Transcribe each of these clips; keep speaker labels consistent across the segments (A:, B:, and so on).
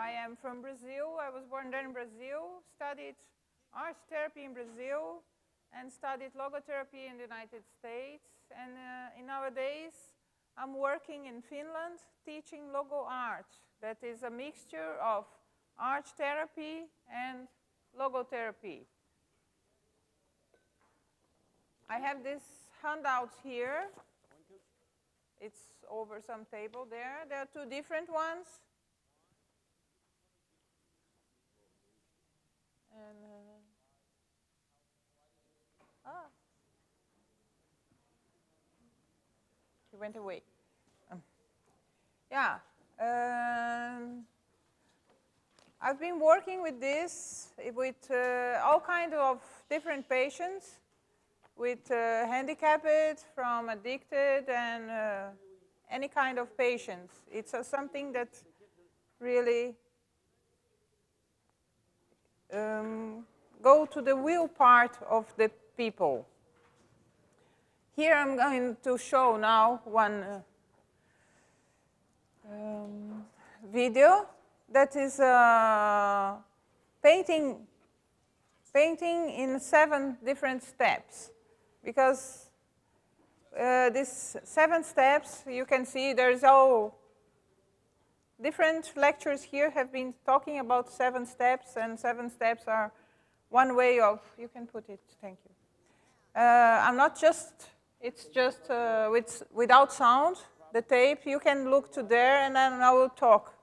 A: I am from Brazil. I was born there in Brazil, studied art therapy in Brazil, and studied logotherapy in the United States. And nowadays, I'm working in Finland teaching LogoArt. That is a mixture of art therapy and logotherapy. I have this handout here. It's over some table there. There are two different ones. And, he went away. Yeah. I've been working with this, with all kinds of different patients, with handicapped, from addicted, and any kind of patients. It's something that really go to the will part of the people. Here I'm going to show now one video that is painting in 7 different steps. Because these 7 steps, you can see there's all different lectures here have been talking about 7 steps, and 7 steps are one way of, you can put it, thank you. I'm not just, it's just without sound, the tape, you can look to there and then I will talk.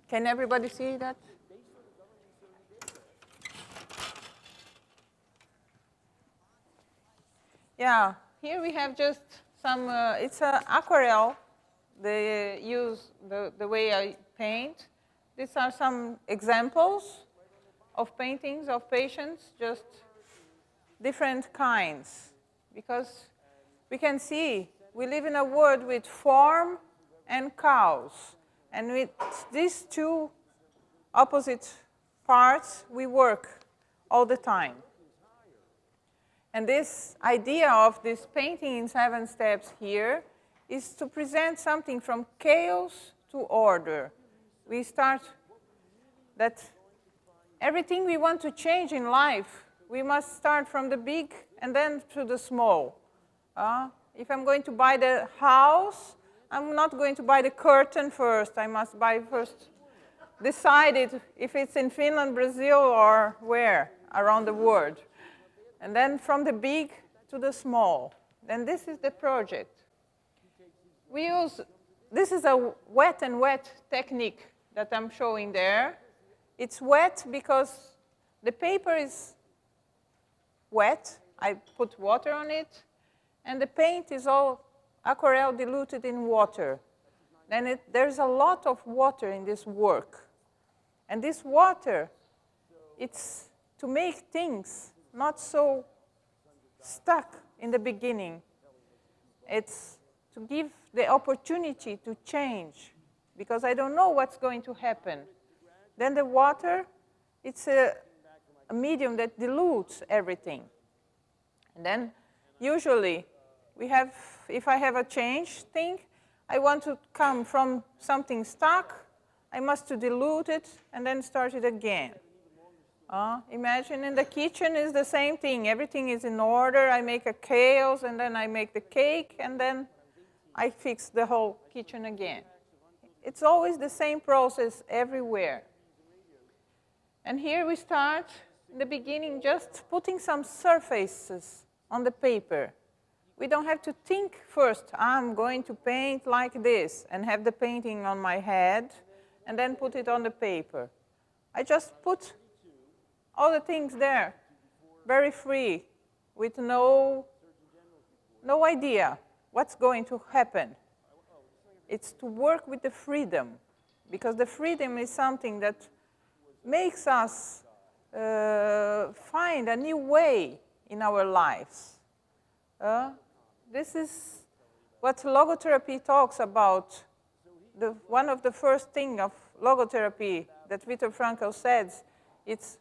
A: Can everybody see that? Yeah, here we have just some, it's an aquarelle. They use the way I paint. These are some examples of paintings of patients, just different kinds. Because we can see we live in a world with form and cause. And with these two opposite parts, we work all the time. And this idea of this painting in 7 steps here is to present something from chaos to order. We start that everything we want to change in life, we must start from the big and then to the small. If I'm going to buy the house, I'm not going to buy the curtain first. I must buy first, decide it if it's in Finland, Brazil, or where around the world. And then from the big to the small. Then this is the project. We use, this is a wet and wet technique that I'm showing there. It's wet because the paper is wet. I put water on it. And the paint is all aquarelle diluted in water. Then there's a lot of water in this work. And this water, it's to make things not so stuck in the beginning. It's to give the opportunity to change, because I don't know what's going to happen. Then the water, it's a medium that dilutes everything. And then usually we have, if I have a change thing, I want to come from something stuck, I must to dilute it and then start it again. Imagine in the kitchen is the same thing. Everything is in order. I make a chaos, and then I make the cake, and then I fix the whole kitchen again. It's always the same process everywhere. And here we start in the beginning just putting some surfaces on the paper. We don't have to think first, I'm going to paint like this, and have the painting on my head, and then put it on the paper. I just put all the things there, very free, with no idea what's going to happen. It's to work with the freedom, because the freedom is something that makes us find a new way in our lives. This is what logotherapy talks about. One of the first things of logotherapy that Viktor Frankl says, it's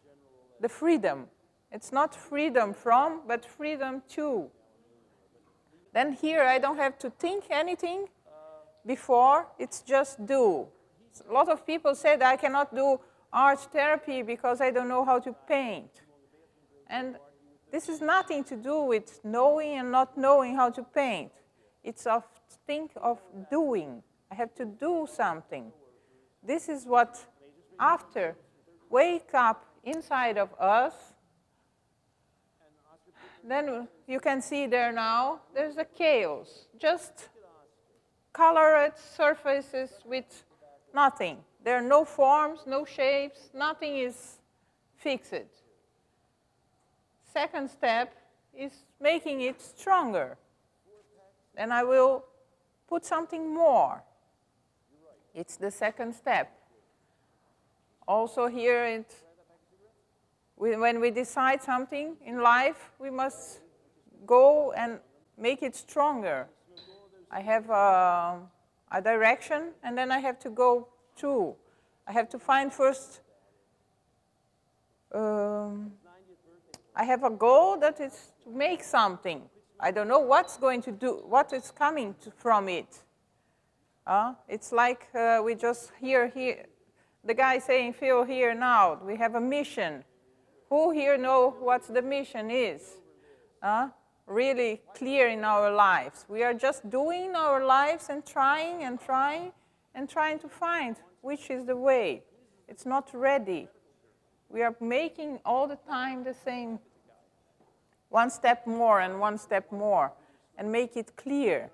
A: the freedom. It's not freedom from, but freedom to. Then here I don't have to think anything. before, it's just do. A lot of people said I cannot do art therapy because I don't know how to paint. And this is nothing to do with knowing and not knowing how to paint. It's a thing of doing. I have to do something. This is what, after, wake up inside of us. Then you can see there now, there's a chaos. Just colored surfaces with nothing. There are no forms, no shapes, nothing is fixed. Second step is making it stronger. Then I will put something more. It's the second step. Also here, when we decide something in life, we must go and make it stronger. I have a direction, and then I have to go through. I have to find first, I have a goal that is to make something. I don't know what's going to do, what is coming from it. It's like we just hear the guy saying, feel here now. We have a mission. Who here know what the mission is? Really clear in our lives. We are just doing our lives and trying and trying and trying to find which is the way. It's not ready. We are making all the time the same, one step more and one step more, and make it clear.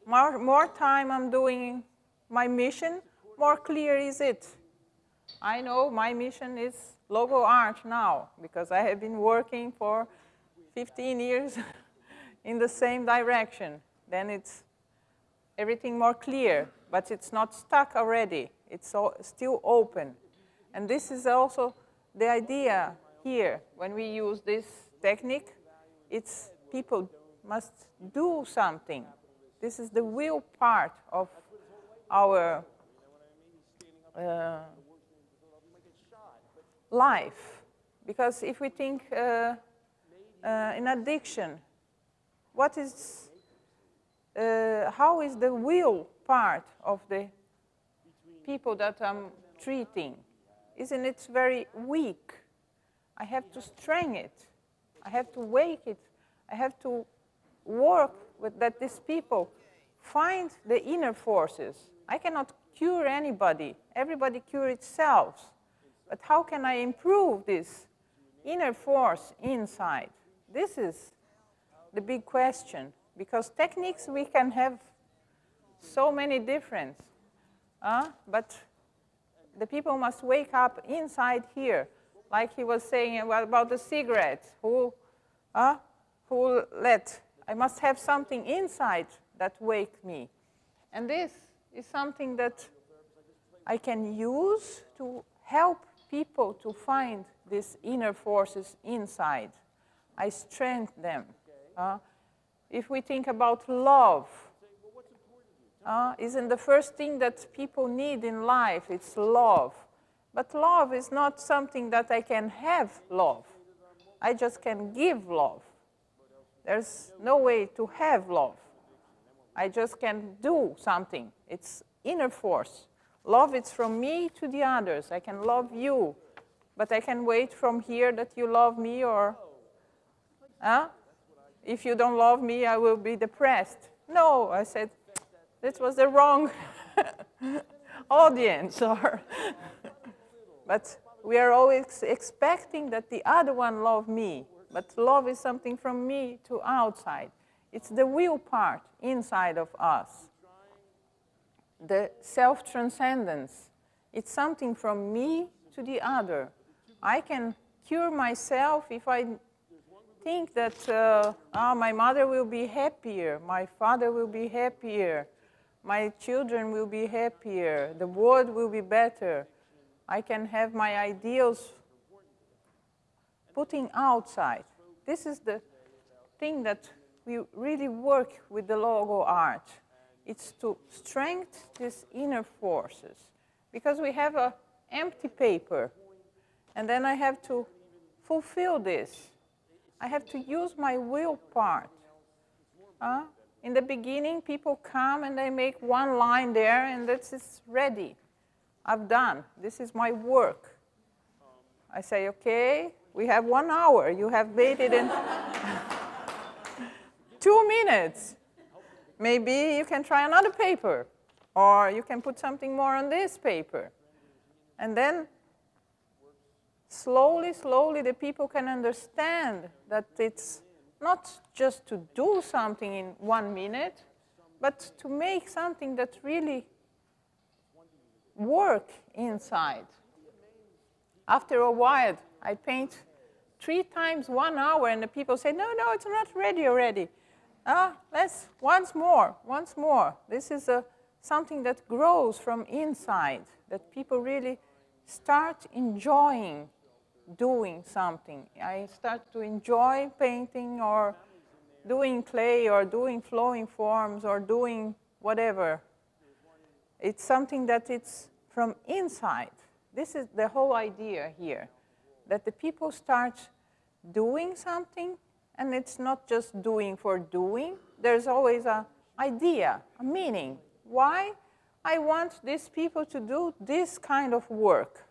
A: More time I'm doing my mission, more clear is it. I know my mission is LogoArt now, because I have been working for 15 years in the same direction. Then it's everything more clear, but it's not stuck already. It's still open. And this is also the idea here. When we use this technique, it's people must do something. This is the will part of our life. Because if we think in addiction, what is, how is the will part of the people that I'm treating? Isn't it very weak? I have to strengthen it. I have to wake it. I have to work with that these people find the inner forces. I cannot cure anybody. Everybody cure itself. But how can I improve this inner force inside? This is the big question. Because techniques we can have so many different. But the people must wake up inside here. Like he was saying about the cigarette. I must have something inside that wake me. And this is something that I can use to help people to find these inner forces inside. I strengthen them. If we think about love, isn't the first thing that people need in life, it's love. But love is not something that I can have love. I just can give love. There's no way to have love. I just can do something. It's inner force. Love is from me to the others. I can love you, but I can wait from here that you love me, or if you don't love me, I will be depressed. No, I said, this was the wrong audience. But we are always expecting that the other one love me. But love is something from me to outside. It's the will part inside of us. The self-transcendence. It's something from me to the other. I can cure myself if I think that my mother will be happier, my father will be happier, my children will be happier, the world will be better. I can have my ideals putting outside. This is the thing that we really work with the LogoArt. It's to strengthen these inner forces. Because we have an empty paper, and then I have to fulfill this. I have to use my will part. in the beginning, people come and they make one line there, and this is ready. I've done. This is my work. I say, okay, we have 1 hour. You have made it in 2 minutes. Maybe you can try another paper, or you can put something more on this paper. And then slowly, slowly, the people can understand that it's not just to do something in 1 minute, but to make something that really works inside. After a while, I paint 3 times 1 hour, and the people say, no, no, it's not ready already. Let's once more. This is something that grows from inside, that people really start enjoying doing something. I start to enjoy painting or doing clay or doing flowing forms or doing whatever. It's something that it's from inside. This is the whole idea here, that the people start doing something, and it's not just doing for doing. There's always an idea, a meaning. Why I want these people to do this kind of work?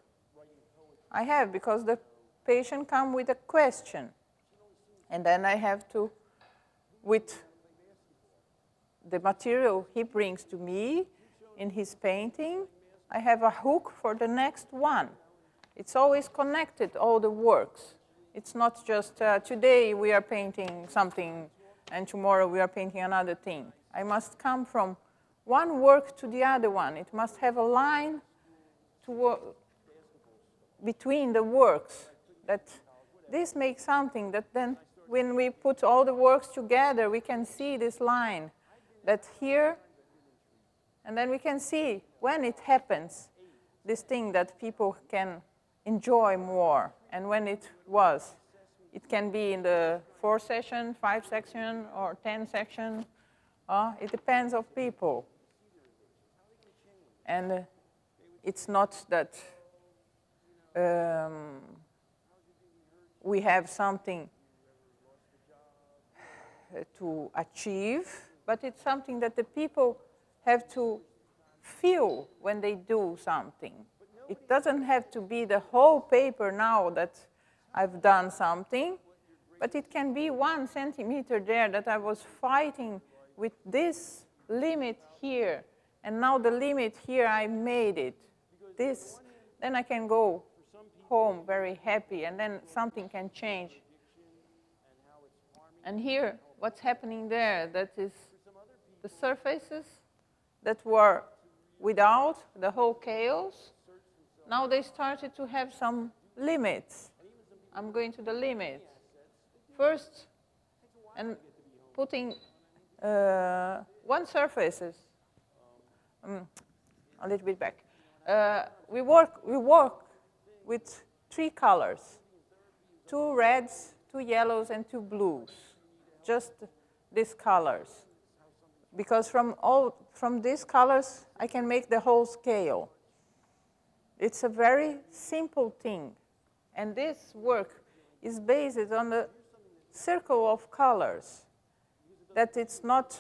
A: I have, because the patient comes with a question, and then I have to, with the material he brings to me in his painting, I have a hook for the next one. It's always connected, all the works. It's not just today we are painting something and tomorrow we are painting another thing. I must come from one work to the other one. It must have a line between the works. That this makes something that then when we put all the works together, we can see this line. That here, and then we can see when it happens, this thing that people can enjoy more, and when it was. It can be in the 4 session, 5 section, or 10 section. It depends on people. And it's not that we have something to achieve, but it's something that the people have to feel when they do something. It doesn't have to be the whole paper now that I've done something, but it can be 1 centimeter there that I was fighting with this limit here, and now the limit here, I made it. This, then I can go home very happy, and then something can change. And here, what's happening there, that is the surfaces that were without the whole chaos. Now they started to have some limits. I'm going to the limits. First, and putting 1 surfaces, a little bit back. We work with 3 colors, 2 reds, 2 yellows, and 2 blues. Just these colors. Because from these colors, I can make the whole scale. It's a very simple thing. And this work is based on the circle of colors. That it's not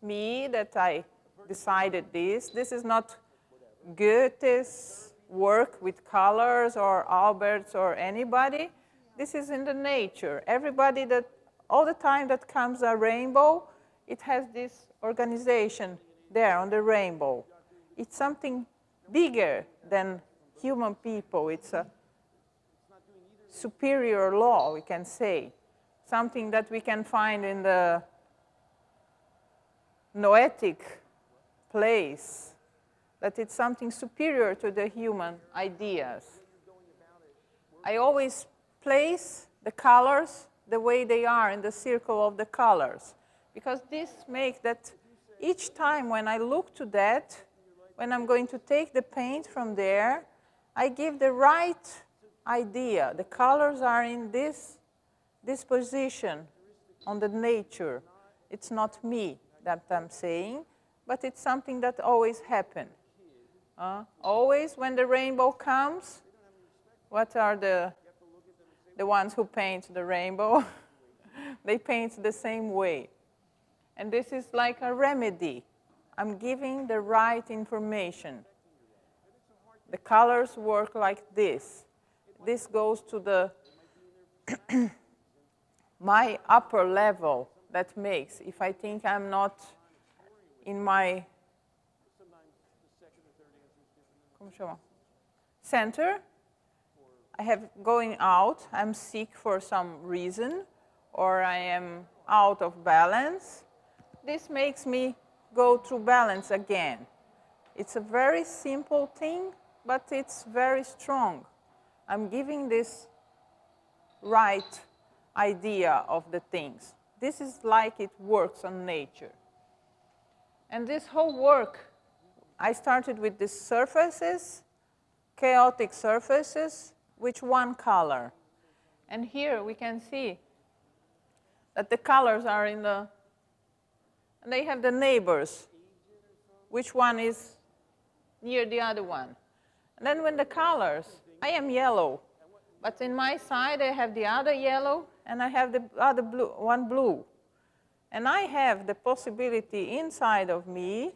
A: me that I decided this. This is not Goethe's work with colors or Albert's or anybody. This is in the nature. Everybody that, all the time that comes a rainbow, it has this organization there on the rainbow. It's something bigger than human people. It's a superior law, we can say. Something that we can find in the noetic place. That it's something superior to the human ideas. I always place the colors the way they are in the circle of the colors. Because this makes that each time when I look to that, when I'm going to take the paint from there, I give the right idea. The colors are in this position on the nature. It's not me that I'm saying, but it's something that always happens. Always when the rainbow comes, what are the ones who paint the rainbow? They paint the same way. And this is like a remedy. I'm giving the right information. The colors work like this. This goes to the my upper level that makes, if I think I'm not in my center, I have going out, I'm sick for some reason, or I am out of balance. This makes me go to balance again. It's a very simple thing, but it's very strong. I'm giving this right idea of the things. This is like it works on nature. And this whole work, I started with these surfaces, chaotic surfaces, with one color. And here we can see that the colors are in the, and they have the neighbors, which one is near the other one. And then when the colors, I am yellow, but in my side I have the other yellow, and I have the other blue, one blue. And I have the possibility inside of me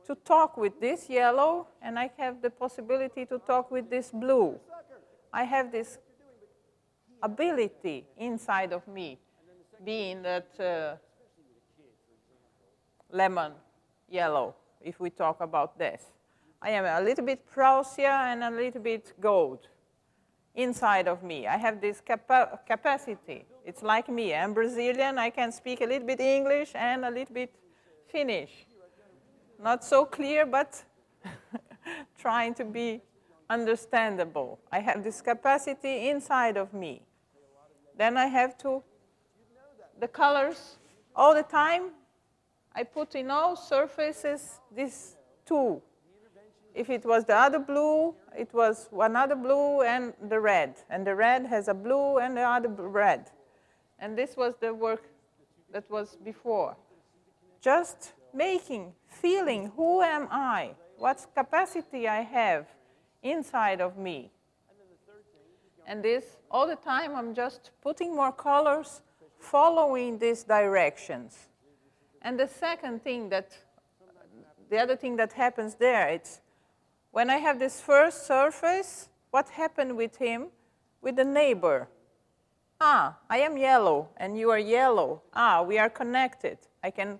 A: to talk with this yellow, and I have the possibility to talk with this blue. I have this ability inside of me, being that lemon yellow, if we talk about this. I am a little bit Prussia and a little bit gold inside of me. I have this capacity. It's like me. I'm Brazilian. I can speak a little bit English and a little bit Finnish. Not so clear, but trying to be understandable. I have this capacity inside of me. Then I have to, the colors, all the time, I put in all surfaces these two. If it was the other blue, it was another blue and the red. And the red has a blue and the other red. And this was the work that was before. Just making, feeling, who am I? What capacity I have inside of me. And this, all the time, I'm just putting more colors, following these directions. And the second thing that, the other thing that happens there, it's when I have this first surface, what happened with him, with the neighbor? Ah, I am yellow, and you are yellow. Ah, we are connected. I can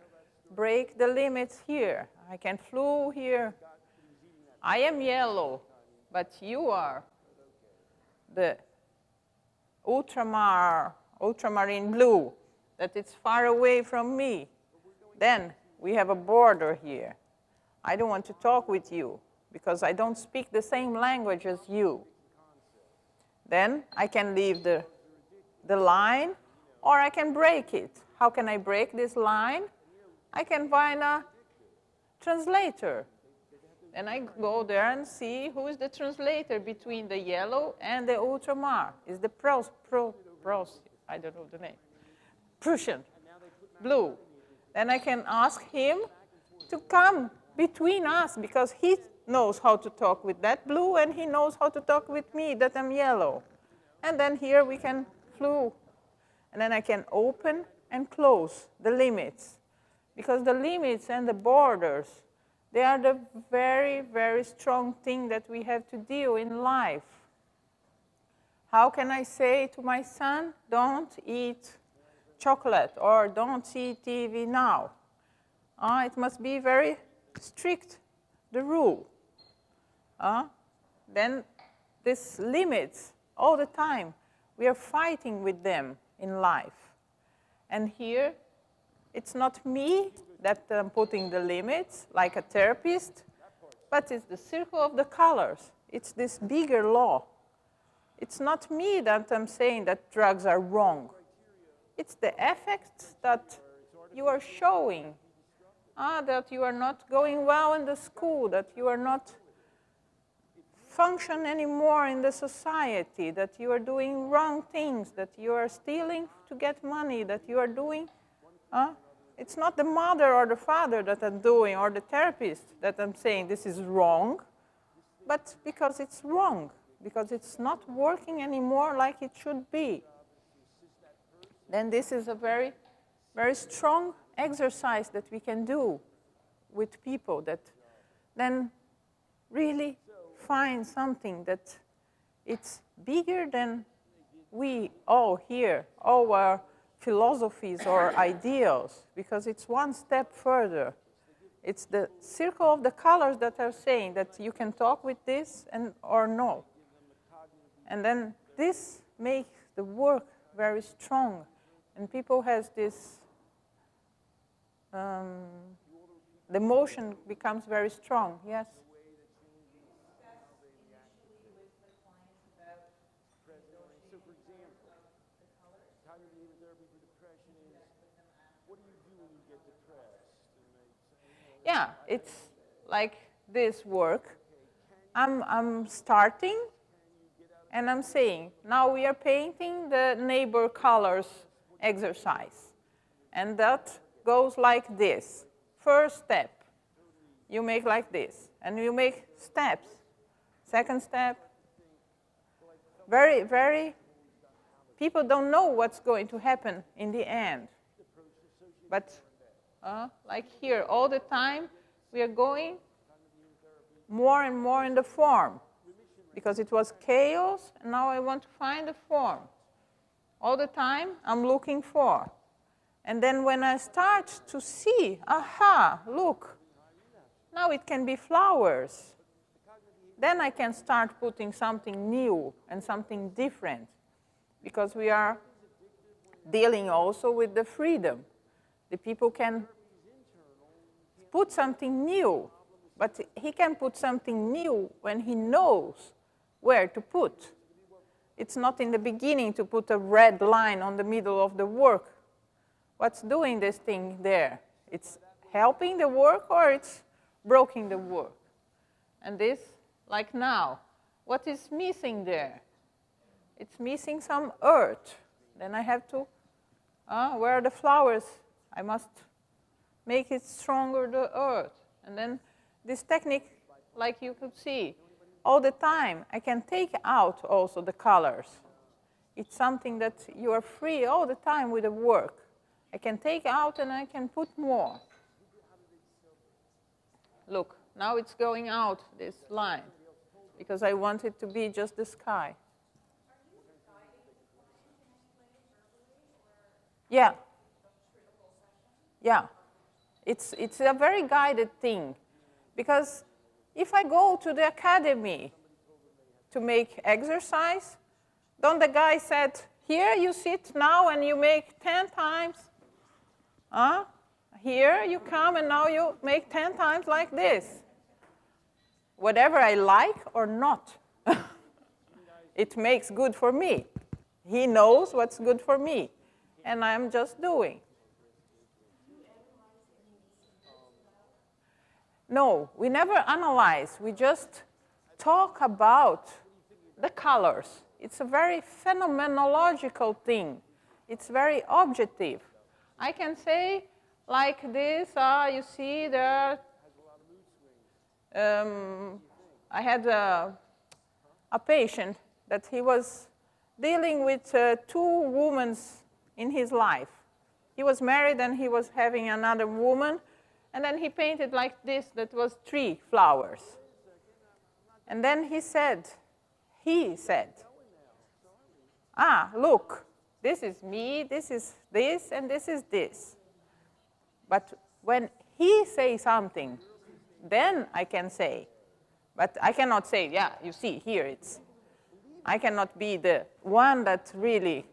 A: break the limits here. I can flew here. I am yellow, but you are the ultramarine blue, that it's far away from me. Then we have a border here. I don't want to talk with you because I don't speak the same language as you. Then I can leave the line, or I can break it. How can I break this line? I can find a translator. And I go there and see who is the translator between the yellow and the ultramar. Is the I don't know the name. Prussian, blue. Then I can ask him to come between us because he knows how to talk with that blue and he knows how to talk with me that I'm yellow. And then here we can flew. And then I can open and close the limits. Because the limits and the borders, they are the very, very strong thing that we have to deal in life. How can I say to my son, don't eat chocolate or don't see TV now? It must be very strict, the rule. Then these limits, all the time, we are fighting with them in life. And here, it's not me that I'm putting the limits, like a therapist, but it's the circle of the colors. It's this bigger law. It's not me that I'm saying that drugs are wrong. It's the effects that you are showing, that you are not going well in the school, that you are not function anymore in the society, that you are doing wrong things, that you are stealing to get money, that you are doing. It's not the mother or the father that I'm doing, or the therapist that I'm saying this is wrong, but because it's wrong, because it's not working anymore like it should be. Then this is a very, very strong exercise that we can do with people that then really find something that it's bigger than we all here, all our philosophies or ideals, because it's one step further. It's the circle of the colors that are saying that you can talk with this and or no. And then this makes the work very strong. And people has this, the motion becomes very strong, yes? Yeah, it's like this work. I'm starting and I'm saying, now we are painting the neighbor colors exercise. And that goes like this. First step, you make like this. And you make steps. Second step. Very, people don't know what's going to happen in the end. But like here, all the time, we are going more and more in the form. Because it was chaos, and now I want to find the form. All the time, I'm looking for. And then when I start to see, aha, look, now it can be flowers. Then I can start putting something new and something different. Because we are dealing also with the freedom. The people can put something new, but he can put something new when he knows where to put. It's not in the beginning to put a red line on the middle of the work. What's doing this thing there? It's helping the work or it's breaking the work? And this, like now, what is missing there? It's missing some earth. Then I have to, where are the flowers? I must make it stronger, the earth. And then this technique, like you could see, all the time, I can take out also the colors. It's something that you are free all the time with the work. I can take out and I can put more. Look, now it's going out, this line, because I want it to be just the sky. Yeah. Yeah. It's a very guided thing. Because if I go to the academy to make exercise, don't the guy said, here you sit now and you make 10 times. Here you come and now you make 10 times like this. Whatever I like or not, it makes good for me. He knows what's good for me. And I'm just doing. No, we never analyze. We just talk about the colors. It's a very phenomenological thing. It's very objective. I can say like this, you see there, I had a patient that he was dealing with 2 women in his life. He was married and he was having another woman, and then he painted like this, that was 3 flowers. And then he said, look, this is me, this is this, and this is this. But when he says something, then I can say. But I cannot say, yeah, you see, here it's. I cannot be the one that really,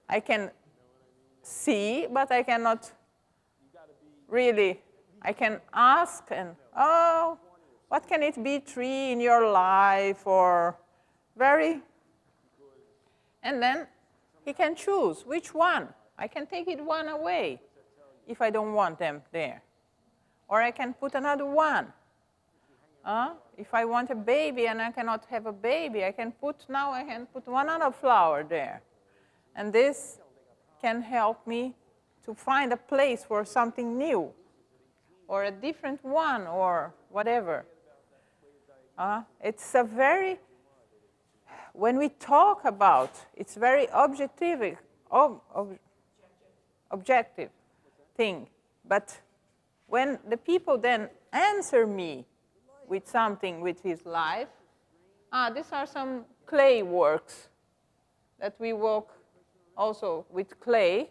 A: I can see, but I cannot really, I can ask and, what can it be 3 in your life, or very, and then he can choose which one. I can take it one away if I don't want them there. Or I can put another one. If I want a baby and I cannot have a baby, I can put one other flower there. And this can help me to find a place for something new, or a different one, or whatever. It's a very, when we talk about, it's very objective. thing. But when the people then answer me with something which is live, these are some clay works that we work also with clay,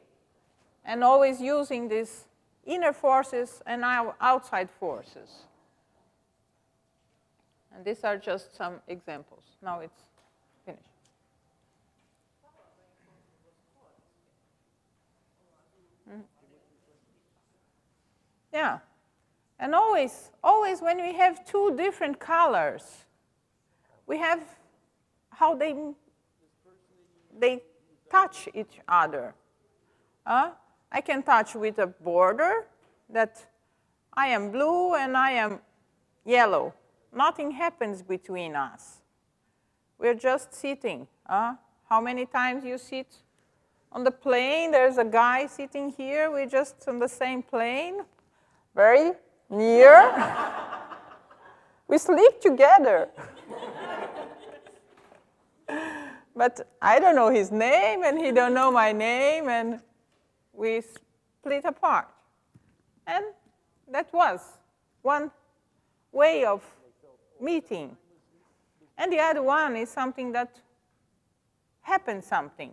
A: and always using these inner forces and outside forces. And these are just some examples. Now it's finished. Yeah. And always when we have two different colors, we have how they touch each other. I can touch with a border that I am blue and I am yellow. Nothing happens between us. We're just sitting. How many times you sit on the plane? There's a guy sitting here. We're just on the same plane, very near. We sleep together. But I don't know his name, and he don't know my name, and we split apart. And that was one way of meeting. And the other one is something that happened something.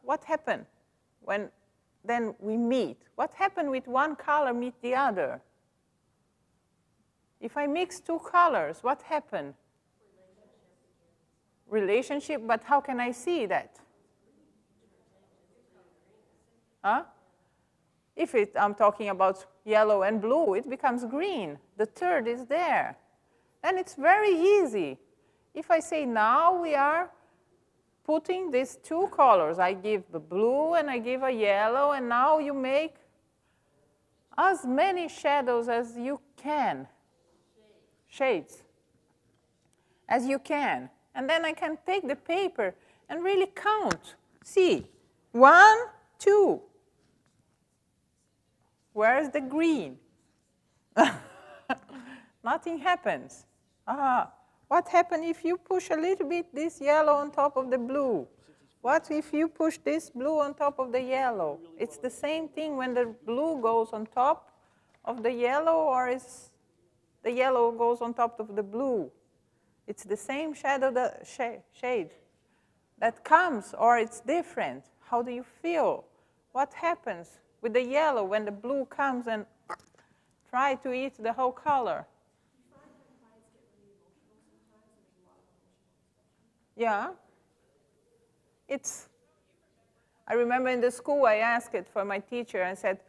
A: What happened when then we meet? What happened with one color meet the other? If I mix two colors, what happened? Relationship, but how can I see that? If I'm talking about yellow and blue, it becomes green. The third is there. And it's very easy. If I say now we are putting these two colors, I give the blue and I give a yellow, and now you make as many shadows as you can. Shades. As you can. And then I can take the paper and really count. See, 1, 2. Where's the green? Nothing happens. What happens if you push a little bit this yellow on top of the blue? What if you push this blue on top of the yellow? It's the same thing when the blue goes on top of the yellow, or is the yellow goes on top of the blue. It's the same shadow, shade that comes, or it's different. How do you feel? What happens with the yellow when the blue comes and try to eat the whole color? Yeah. I remember in the school I asked it for my teacher and said,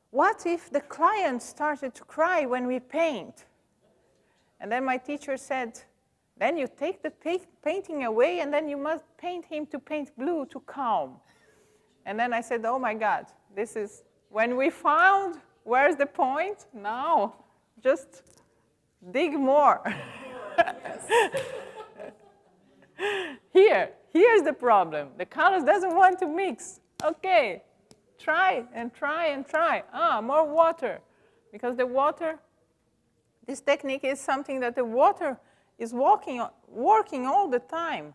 A: what if the client started to cry when we paint? And then my teacher said, then you take the painting away and then you must paint him to paint blue to calm. And then I said, oh my God, this is when we found where's the point? Now, just dig more. Here's the problem. The colors doesn't want to mix. Okay, try and try and try. More water. Because the water, this technique is something that the water is working all the time.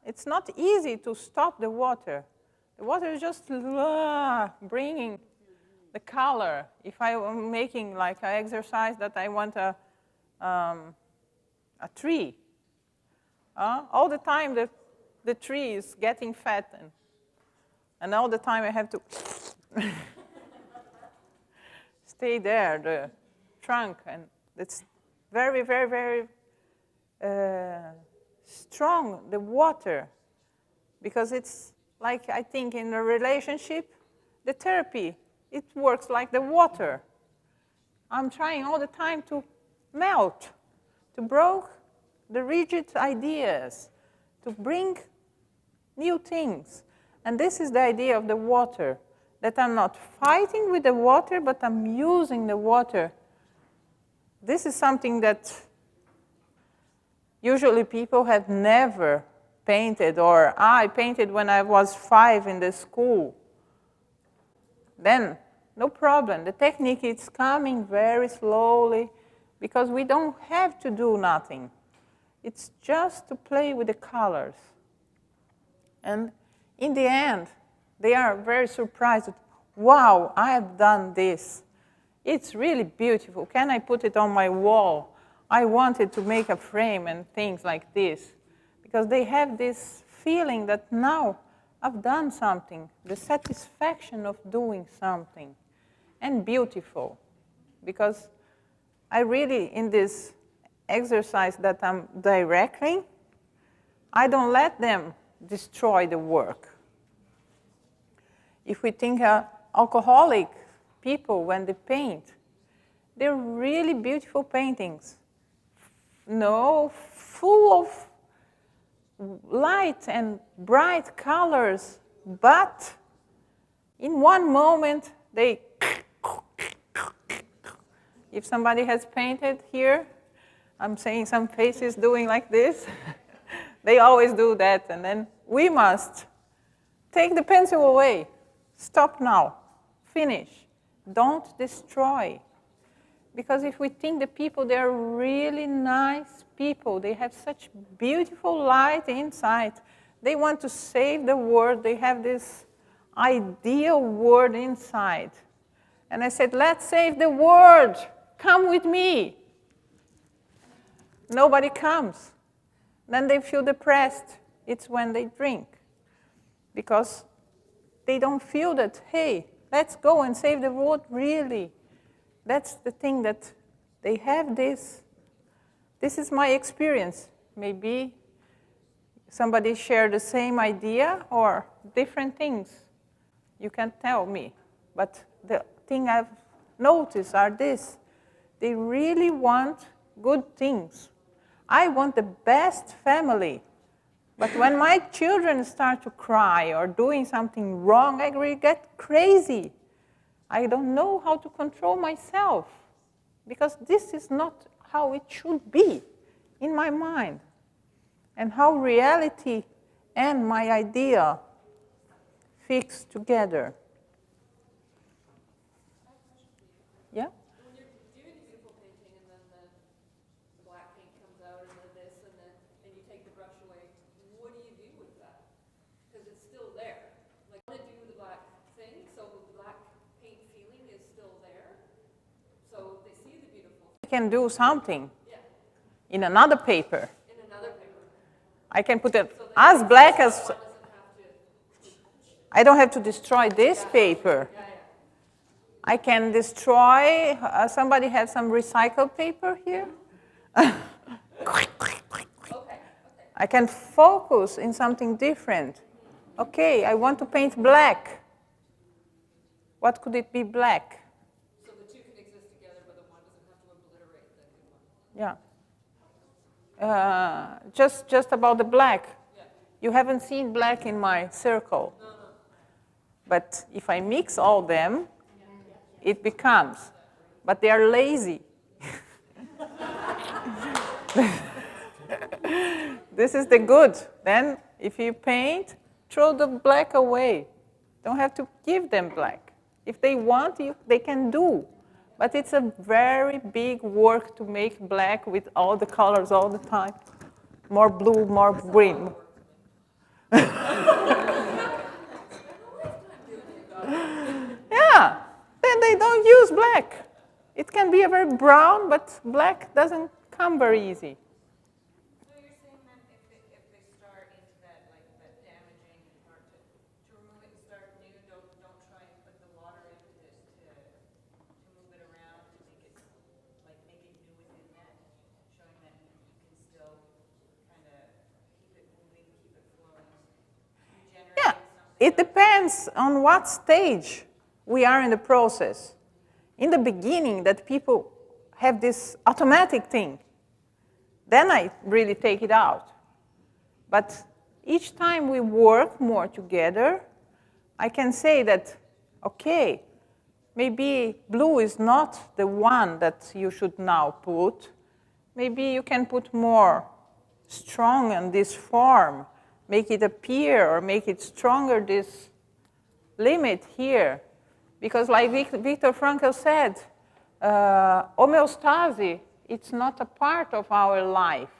A: It's not easy to stop the water. The water is just bringing the color. If I am making like an exercise that I want a tree, all the time the tree is getting fat, and all the time I have to stay there, the trunk, and it's very, very, very strong, the water, because it's like, I think in a relationship, the therapy, it works like the water. I'm trying all the time to melt, to break the rigid ideas, to bring new things. And this is the idea of the water, that I'm not fighting with the water, but I'm using the water. This is something that usually people have never painted, or I painted when I was 5 in the school. Then, no problem. The technique is coming very slowly because we don't have to do nothing. It's just to play with the colors. And in the end, They are very surprised. Wow, I have done this. It's really beautiful. Can I put it on my wall? I wanted to make a frame and things like this. Because they have this feeling that now I've done something, the satisfaction of doing something, and beautiful. Because I really, in this exercise that I'm directing, I don't let them destroy the work. If we think alcoholic people, when they paint, they're really beautiful paintings. No, full of light and bright colors, but in one moment, they... If somebody has painted here, I'm seeing some faces doing like this. They always do that, and then we must take the pencil away. Stop now. Finish. Don't destroy. Because if we think the people, they're really nice people. They have such beautiful light inside. They want to save the world. They have this ideal world inside. And I said, let's save the world. Come with me. Nobody comes. Then they feel depressed. It's when they drink. Because they don't feel that, hey, let's go and save the world, really. That's the thing that they have this. This is my experience. Maybe somebody shared the same idea or different things. You can tell me. But the thing I've noticed are this. They really want good things. I want the best family. But when my children start to cry or doing something wrong, I really get crazy. I don't know how to control myself. Because this is not how it should be in my mind. And how reality and my idea fix together. Yeah?
B: When you're doing a beautiful painting and then the black paint comes out and then this and you take the brush away, what do you do with that? Because it's still there. Like, I want to do the black thing, so the black paint feeling is still there. So they see the beautiful.
A: I can do something in another paper.
B: In another paper.
A: I can put it as black as... I don't have to destroy this paper. I can destroy, somebody has some recycled paper here. I can focus in something different. Okay, I want to paint black. What could it be black?
B: So the two can exist together, but the one doesn't have to obliterate the new one.
A: Yeah. Just about the black. Yeah. You haven't seen black in my circle. No. But if I mix all them, it becomes. But they are lazy. This is the good. Then, if you paint, throw the black away. Don't have to give them black. If they want, they can do. But it's a very big work to make black with all the colors all the time. More blue, more green. Yeah. Then they don't use black. It can be a very brown, but black doesn't come very easy.
C: So you're saying that if they start into that that damaging part to remove it and start new, don't try and put the water into this to move it around to make it new within that, showing that you can still kind of keep it moving, keep it flowing, regenerate something.
A: It depends on what stage we are in the process. In the beginning, that people have this automatic thing, then I really take it out. But each time we work more together, I can say that, okay, maybe blue is not the one that you should now put. Maybe you can put more strong in this form, make it appear or make it stronger, this limit here. Because like Viktor Frankl said, homeostasis, it's not a part of our life.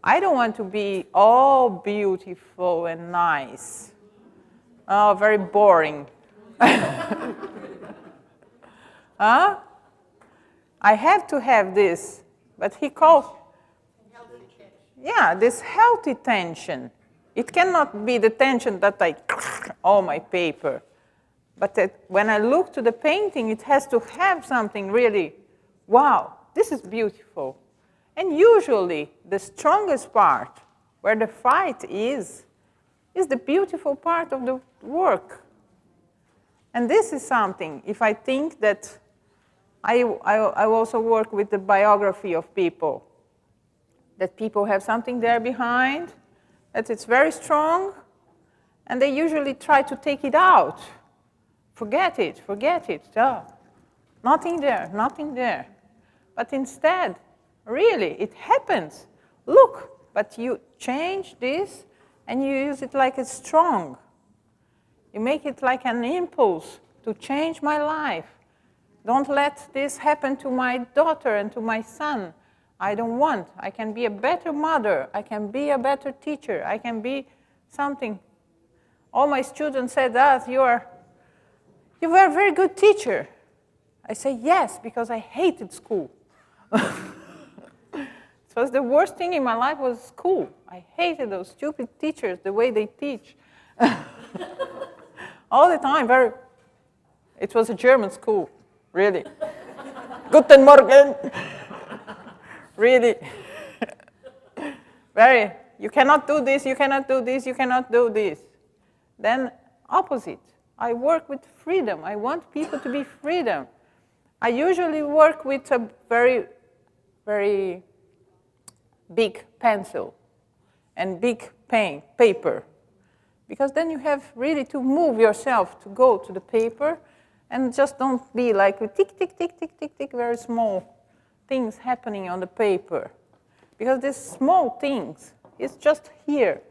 A: I don't want to be all beautiful and nice. Oh, very boring. Huh? I have to have this, but he calls, yeah, this healthy tension. It cannot be the tension that I all my paper. But that when I look to the painting, it has to have something really, wow, this is beautiful. And usually, the strongest part, where the fight is the beautiful part of the work. And this is something, if I think that I also work with the biography of people, that people have something there behind, that it's very strong, and they usually try to take it out. Forget it, oh, nothing there, nothing there. But instead, really, it happens. Look, but you change this, and you use it like it's strong. You make it like an impulse to change my life. Don't let this happen to my daughter and to my son. I don't want. I can be a better mother. I can be a better teacher. I can be something. All my students said, you were a very good teacher. I say, yes, because I hated school. It was the worst thing in my life was school. I hated those stupid teachers, the way they teach. All the time, it was a German school, really. Guten Morgen. Really. You cannot do this, you cannot do this, you cannot do this. Then opposite. I work with freedom. I want people to be freedom. I usually work with a very, very big pencil and big paper. Because then you have really to move yourself to go to the paper and just don't be like a tick, tick, tick, tick, tick, tick, very small things happening on the paper. Because these small things, it's just here.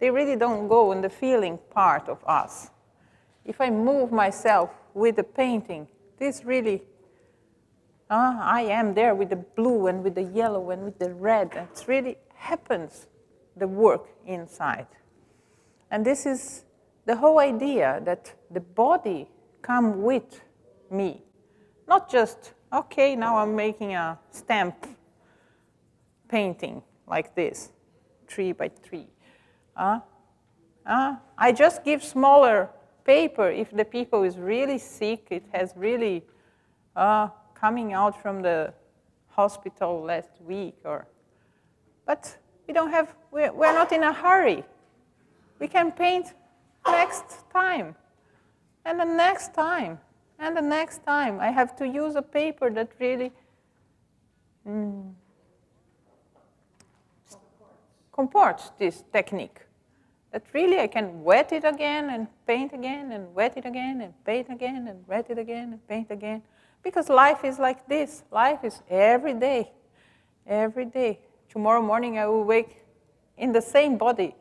A: They really don't go in the feeling part of us. If I move myself with the painting, this really, I am there with the blue and with the yellow and with the red. It really happens, the work inside. And this is the whole idea that the body comes with me. Not just, okay, now I'm making a stamp painting like this, 3 by 3. I just give smaller paper if the people is really sick, it has really coming out from the hospital last week, but we're not in a hurry. We can paint next time, and the next time, and the next time. I have to use a paper that really comports this technique. That really I can wet it again and paint again and wet it again and paint again and wet it again and paint again. Because life is like this. Life is every day, every day. Tomorrow morning I will wake in the same body.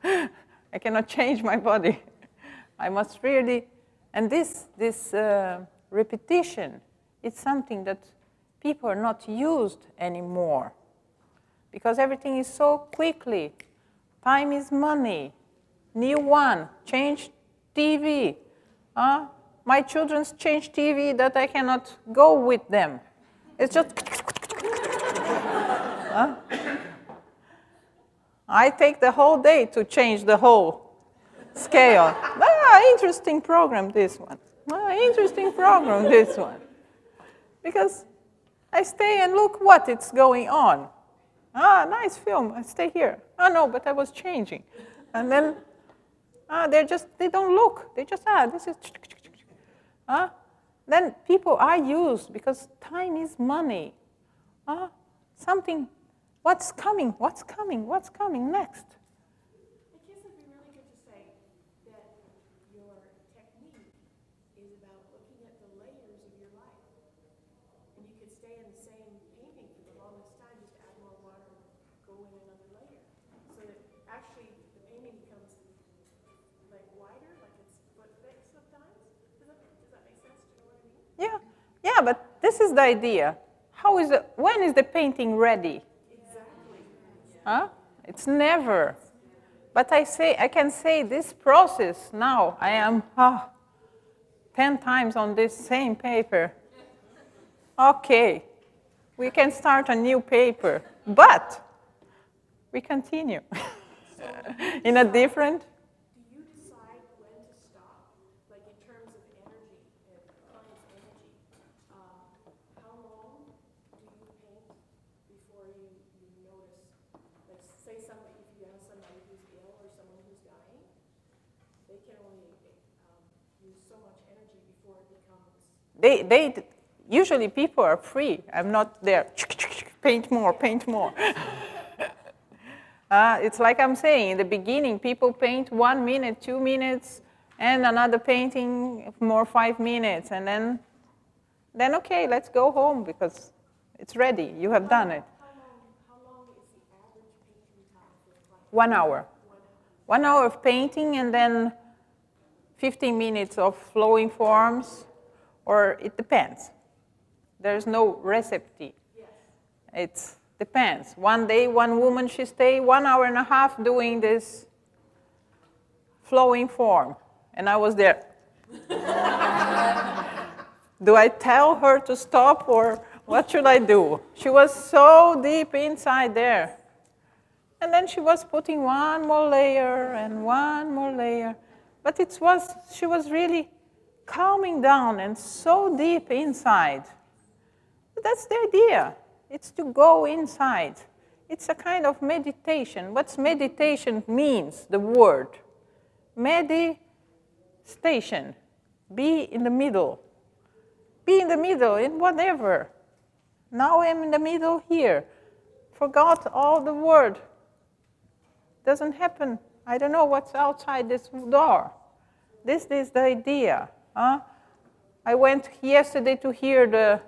A: I cannot change my body. I must really, and this repetition, it's something that people are not used anymore. Because everything is so quickly. Time is money. New one, change TV. My children change TV that I cannot go with them. It's just, I take the whole day to change the whole scale. Interesting program, this one. Interesting program, this one. Because I stay and look what is going on. Nice film, I stay here. No, but I was changing. And then they don't look. They just, this is, Then people are used because time is money. Something, what's coming next?
B: I guess it'd be really good to say that your technique is about looking at the layers of your life. And you could stay in the same painting for the longest time, just add more water, go in another layer. So that actually the painting becomes like wider, like it's foot thick sometimes. Does that make sense? Do you know what I mean?
A: Yeah, but this is the idea. When is the painting ready?
B: Exactly.
A: It's never. But I can say this process now, I am 10 times on this same paper. Okay, we can start a new paper, but we continue in a different.
B: Do you decide when to stop, like in terms of energy, client's energy? How long do you paint before you notice, like say somebody, if you have somebody who's ill or someone who's dying, they can only use so much energy before it becomes.
A: Usually people are free. I'm not there, paint more, paint more. It's like I'm saying, in the beginning, people paint 1 minute, 2 minutes, and another painting more 5 minutes, and then okay, let's go home because it's ready. You have done it.
B: How long is the average painting time for a client?
A: 1 hour. 1 hour of painting, and then 15 minutes of flowing forms, or it depends. There's no recipe.
B: Yes.
A: It depends. One day, one woman, she stayed 1 hour and a half doing this flowing form, and I was there. Do I tell her to stop, or what should I do? She was so deep inside there. And then she was putting one more layer and one more layer. But she was really calming down and so deep inside. That's the idea. It's to go inside. It's a kind of meditation. What's meditation means, the word? Station. Be in the middle. Be in the middle in whatever. Now I'm in the middle here. Forgot all the word. Doesn't happen. I don't know what's outside this door. This is the idea. I went yesterday to hear the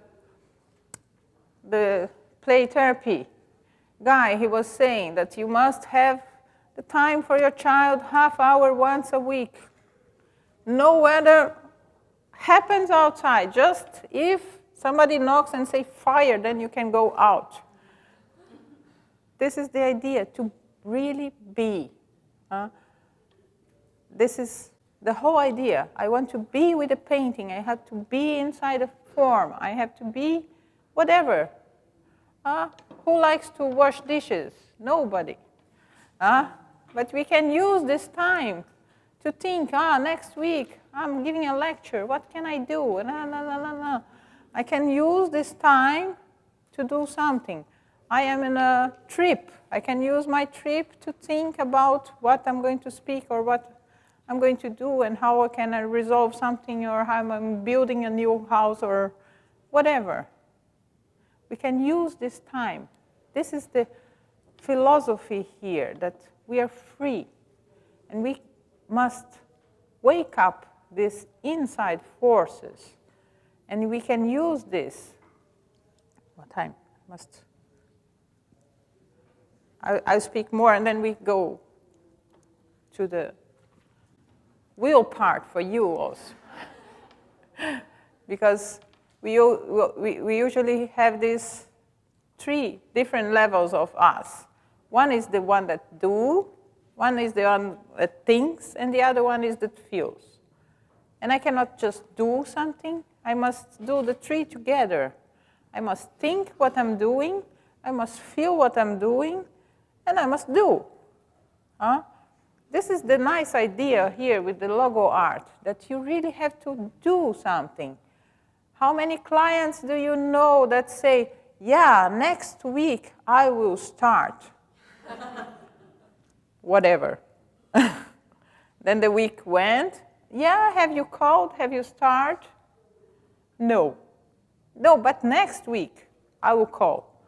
A: play therapy guy. He was saying that you must have the time for your child ½ hour once a week. No weather happens outside. Just if somebody knocks and say fire, then you can go out. This is the idea, to really be. This is the whole idea. I want to be with a painting. I have to be inside a form. I have to be whatever. Who likes to wash dishes? Nobody. But we can use this time to think, next week I'm giving a lecture. What can I do? I can use this time to do something. I am in a trip. I can use my trip to think about what I'm going to speak or what I'm going to do and how I can resolve something, or how I'm building a new house or whatever. We can use this time. This is the philosophy here, that we are free. And we must wake up these inside forces. And we can use this. What time? I'll speak more, and then we go to the will part for you also. Because we usually have these 3 different levels of us. One is the one that do, one is the one that thinks, and the other one is that feels. And I cannot just do something. I must do the 3 together. I must think what I'm doing, I must feel what I'm doing, and I must do. This is the nice idea here with the LogoArt, that you really have to do something. How many clients do you know that say, yeah, next week I will start? Whatever. Then the week went. Yeah, have you called? Have you started? No. No, but next week I will call.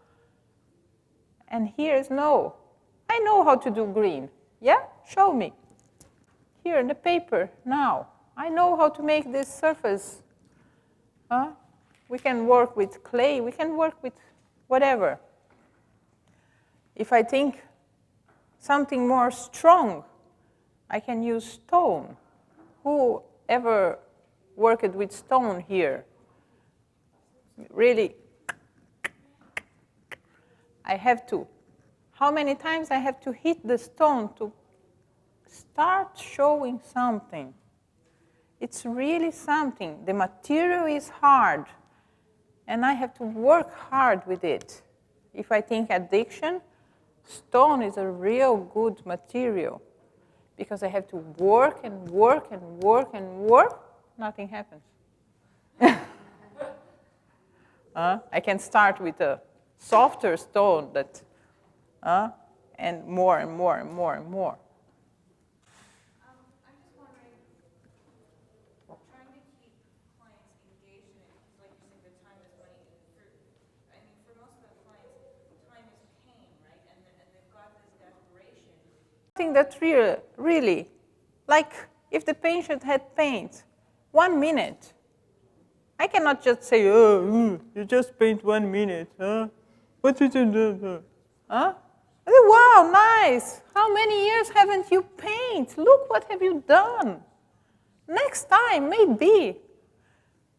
A: And here is no. I know how to do green. Yeah? Show me. Here in the paper, now. I know how to make this surface. We can work with clay. We can work with whatever. If I think something more strong, I can use stone. Who ever worked with stone here? Really, I have to. How many times I have to hit the stone to start showing something. It's really something. The material is hard, and I have to work hard with it. If I think addiction, stone is a real good material because I have to work and work and work and work, nothing happens. I can start with a softer stone that, and more and more and more and more.
C: I'm just wondering, trying to keep clients engaged in it, like you're saying, the time is money. For most of the clients, time is pain, right? And they've got this desperation.
A: I think that really, like if the patient had paint, 1 minute, I cannot just say, oh, you just paint 1 minute, huh? What did you do? Huh? I say, wow, nice. How many years haven't you painted? Look, what have you done? Next time, maybe,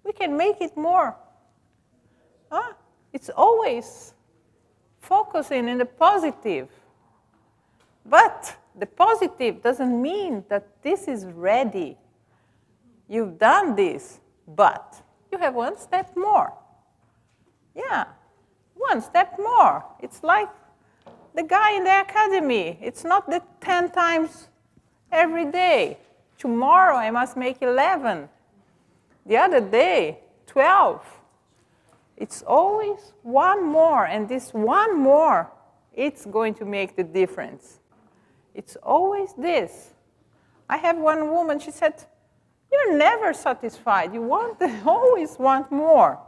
A: we can make it more. Huh? It's always focusing in the positive. But the positive doesn't mean that this is ready. You've done this, but you have 1 step more. Yeah, 1 step more. It's like the guy in the academy. It's not the 10 times every day. Tomorrow I must make 11. The other day, 12. It's always 1 more, and this 1 more, it's going to make the difference. It's always this. I have one woman, she said, you're never satisfied. You always want more.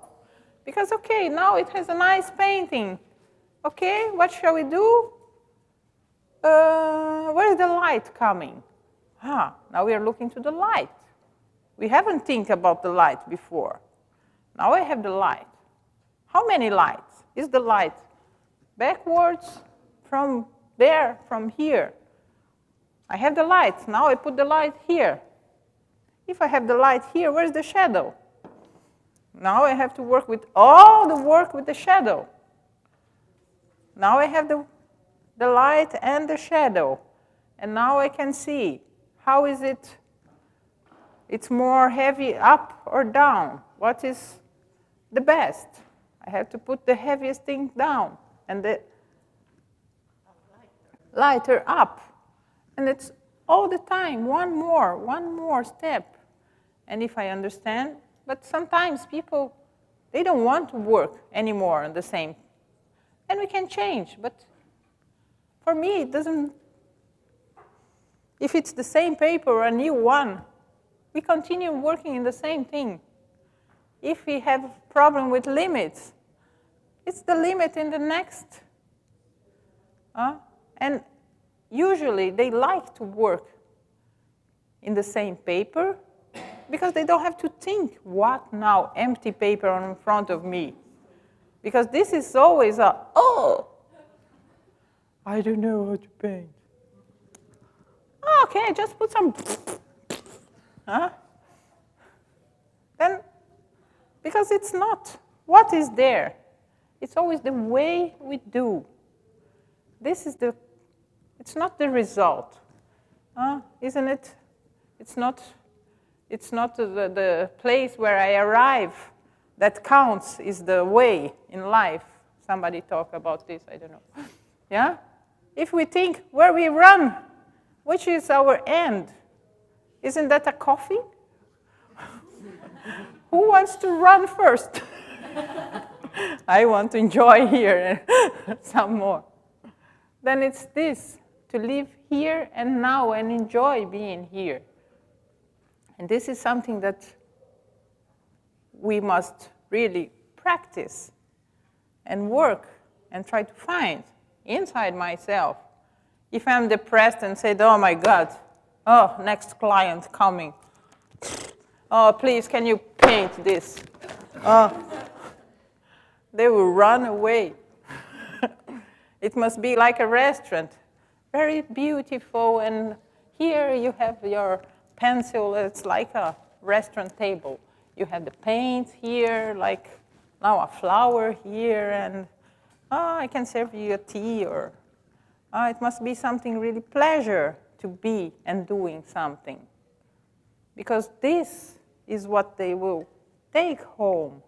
A: Because, okay, now it has a nice painting. Okay, what shall we do? Where's the light coming? Now we are looking to the light. We haven't think about the light before. Now I have the light. How many lights? Is the light backwards, from there, from here? I have the light. Now I put the light here. If I have the light here, where's the shadow? Now I have to work with all the work with the shadow. Now I have the light and the shadow. And now I can see how is it, it's more heavy up or down. What is the best? I have to put the heaviest thing down and the lighter up. And it's all the time, 1 more step. And if I understand, but sometimes people, they don't want to work anymore on the same. And we can change, but for me, it doesn't, if it's the same paper or a new one, we continue working in the same thing. If we have a problem with limits, it's the limit in the next. And usually, they like to work in the same paper because they don't have to think, what now, empty paper in front of me? Because this is always oh, I don't know how to paint. Okay, just put some, Then, because it's not what is there. It's always the way we do. This is it's not the result, isn't it? It's not the place where I arrive that counts, is the way in life. Somebody talk about this, I don't know. Yeah? If we think where we run, which is our end, isn't that a coffee? Who wants to run first? I want to enjoy here some more. Then it's this, to live here and now and enjoy being here. And this is something that we must really practice and work and try to find inside myself. If I'm depressed and say, oh my God, oh, next client coming. Oh, please, can you paint this? They will run away. It must be like a restaurant, very beautiful, and here you have your pencil. It's like a restaurant table. You have the paint here, like now a flower here, and I can serve you a tea, or it must be something really pleasure to be and doing something. Because this is what they will take home.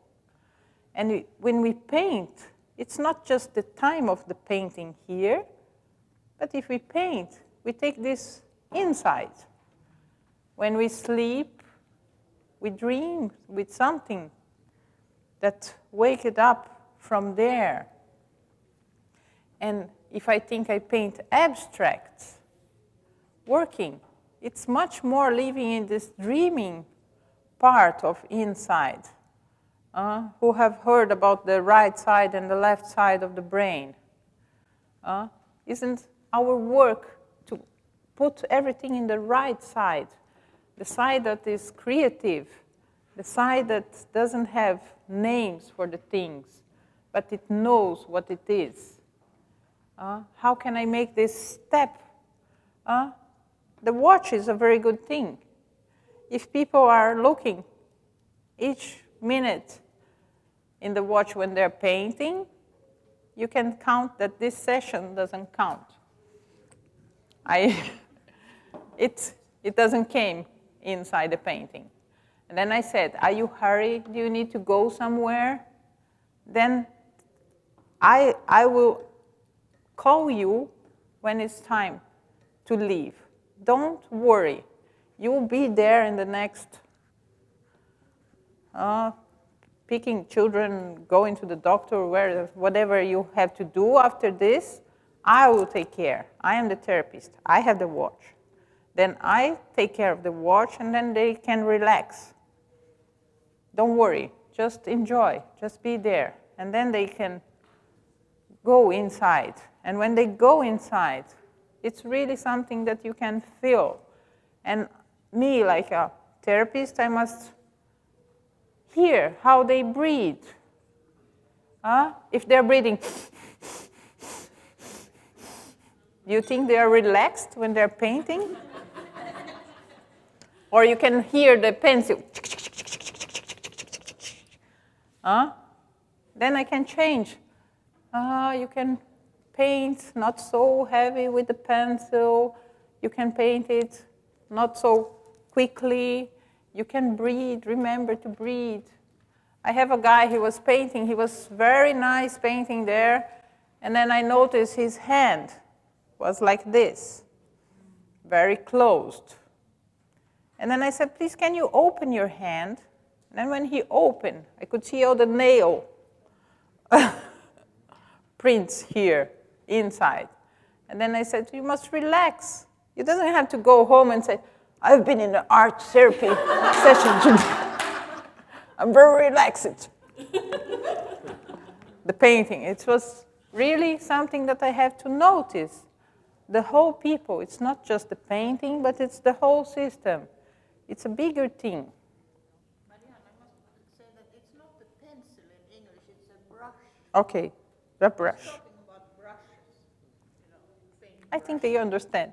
A: And when we paint, it's not just the time of the painting here, but if we paint, we take this inside. When we sleep, we dream with something that wake it up from there. And if I think I paint abstract, working, it's much more living in this dreaming part of inside. Who have heard about the right side and the left side of the brain? Isn't our work to put everything in the right side, the side that is creative, the side that doesn't have names for the things, but it knows what it is? How can I make this step? The watch is a very good thing. If people are looking each minute in the watch when they're painting, you can count that this session doesn't count. It doesn't came inside the painting. And then I said, are you hurried? Do you need to go somewhere? Then I will call you when it's time to leave. Don't worry. You'll be there in the next picking children, going to the doctor, whatever you have to do after this, I will take care. I am the therapist. I have the watch. Then I take care of the watch, and then they can relax. Don't worry. Just enjoy. Just be there. And then they can go inside. And when they go inside, it's really something that you can feel. And me, like a therapist, I must hear how they breathe. If they're breathing, do you think they are relaxed when they're painting? Or you can hear the pencil. Then I can change. You can paint not so heavy with the pencil. You can paint it not so quickly. You can breathe, remember to breathe. I have a guy, he was painting, he was very nice painting there, and then I noticed his hand was like this, very closed. And then I said, please, can you open your hand? And then when he opened, I could see all the nail prints here, inside. And then I said, you must relax. You doesn't have to go home and say, I've been in an art therapy session today. I'm very relaxed. The painting, it was really something that I have to notice. The whole people, it's not just the painting, but it's the whole system. It's a bigger thing.
D: Marianne, I must say that it's not the pencil in English, it's a brush.
A: Okay, the brush.
D: Talking about brushes, paint
A: I think they understand.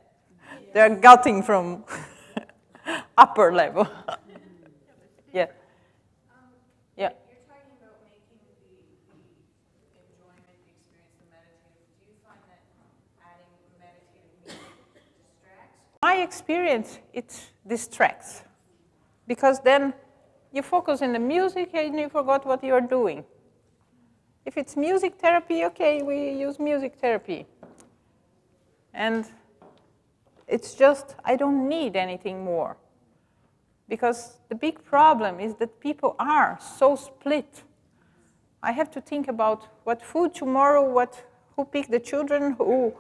A: They're gutting from upper level. Yeah. Yeah.
C: You're talking about making the enjoyment, the experience, the meditative. Do you find that adding meditative music distracts?
A: My experience, it distracts. Because then you focus on the music and you forgot what you're doing. If it's music therapy, okay, we use music therapy. And it's just, I don't need anything more. Because the big problem is that people are so split. I have to think about what food tomorrow, who pick the children, who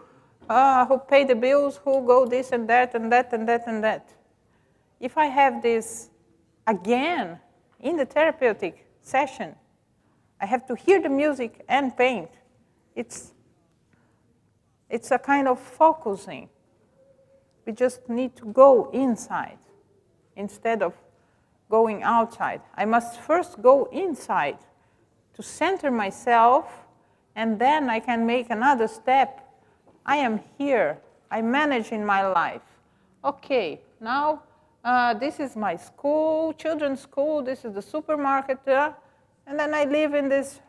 A: pay the bills, who go this and that and that and that and that. If I have this again in the therapeutic session, I have to hear the music and paint. It's a kind of focusing. We just need to go inside instead of going outside. I must first go inside to center myself, and then I can make another step. I am here. I manage in my life. Okay, now this is my school, children's school. This is the supermarket. And then I live in this,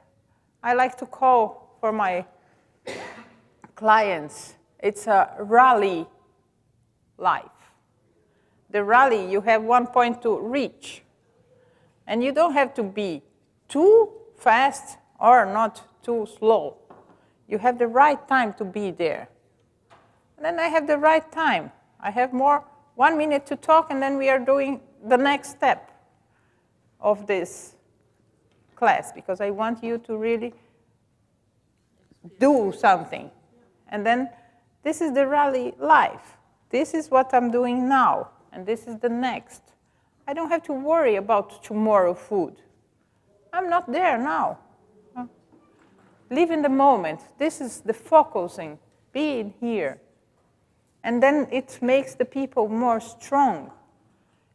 A: I like to call for my clients, it's a rally life. The rally, you have one point to reach. And you don't have to be too fast or not too slow. You have the right time to be there. And then I have the right time. I have 1 minute to talk, and then we are doing the next step of this class, because I want you to really do something. And then this is the rally life. This is what I'm doing now, and this is the next. I don't have to worry about tomorrow food. I'm not there now. Live in the moment. This is the focusing, being here. And then it makes the people more strong.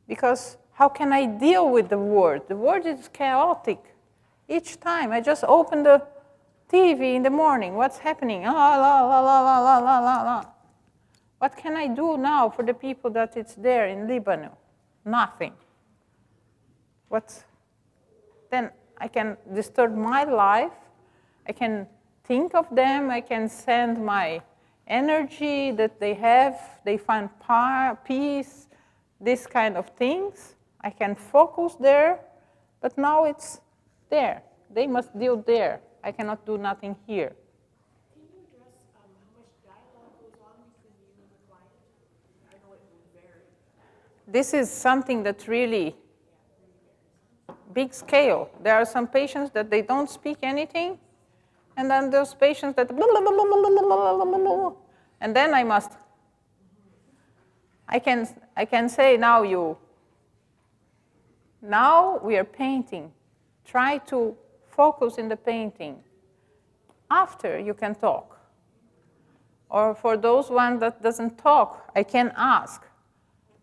A: Because how can I deal with the world? The world is chaotic. Each time I just open the TV in the morning, what's happening? La, la, la, la, la, la, la, la, la. What can I do now for the people that it's there in Lebanon? Nothing. Then I can disturb my life. I can think of them. I can send my energy that they have. They find peace, this kind of things. I can focus there, but now it's there. They must deal there. I cannot do nothing here.
D: Can you address how much dialogue goes on between you and the client? I know it will vary.
A: This is something that really big scale. There are some patients that they don't speak anything, and then those patients that blah, blah, blah, blah, blah, blah, blah, blah, blah. And then I can say now we are painting. Try to focus in the painting. After you can talk. Or for those one that doesn't talk, I can ask,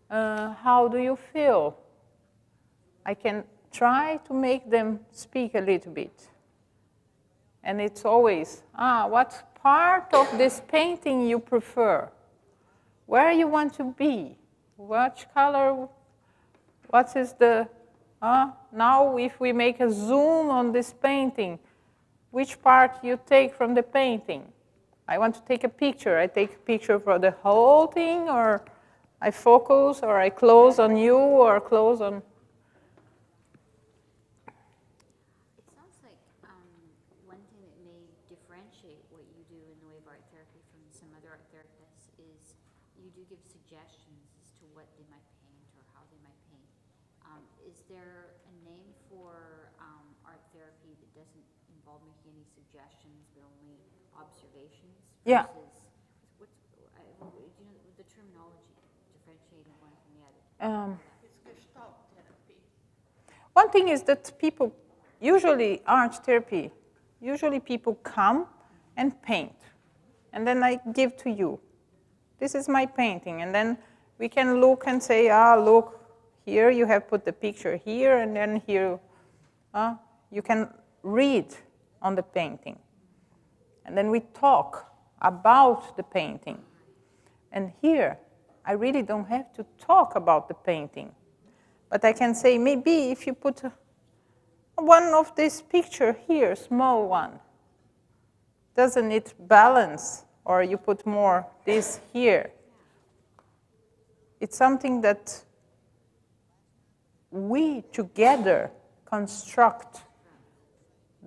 A: how do you feel? I can try to make them speak a little bit. And it's always, what part of this painting you prefer? Where you want to be? Which color? What is the, now if we make a zoom on this painting, which part you take from the painting? I want to take a picture. I take a picture for the whole thing, or I focus, or I close on you, or close on.
E: It sounds like one thing that may differentiate what you do in the way of art therapy from some other art therapists is you do give suggestions as to what they might paint or how they might paint. Is there a name for art therapy that doesn't involve making any suggestions but only observations?
A: Yeah.
E: What's do you know the terminology differentiating one from the other?
D: It's Gestalt therapy.
A: One thing is that people, usually art therapy, usually people come and paint. And then I give to you. This is my painting. And then we can look and say, look, here you have put the picture here, and then here you can read on the painting. And then we talk about the painting. And here, I really don't have to talk about the painting. But I can say, maybe if you put one of this picture here, small one, doesn't it balance? Or you put more this here. It's something that we together construct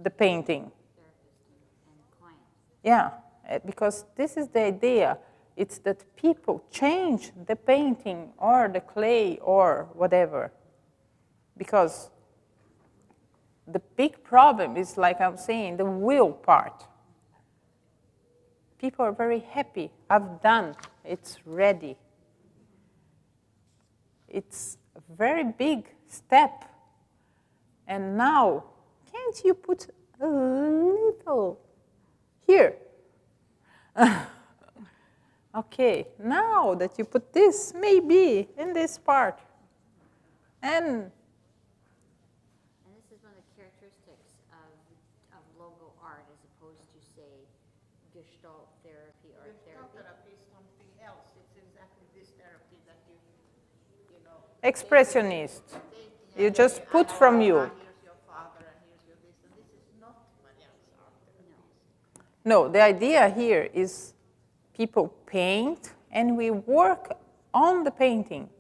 A: the painting. Yeah, because this is the idea. It's that people change the painting or the clay or whatever. Because the big problem is, like I'm saying, the will part. People are very happy. I've done. It's ready. It's a very big step. And now, can't you put a little here? Okay, now that you put this, maybe in this part. And
E: this is one of the characteristics of LogoArt as opposed to, say, Gestalt therapy or
D: Gestalt
E: therapy.
D: therapy is something else. It's exactly this therapy that you know.
A: expressionist.
D: taking
A: You
D: and
A: just
D: saying,
A: put from you.
D: Here's your father, and here's your this, and this is not Marianne's art therapy.
A: No, the idea here is people paint and we work on the painting.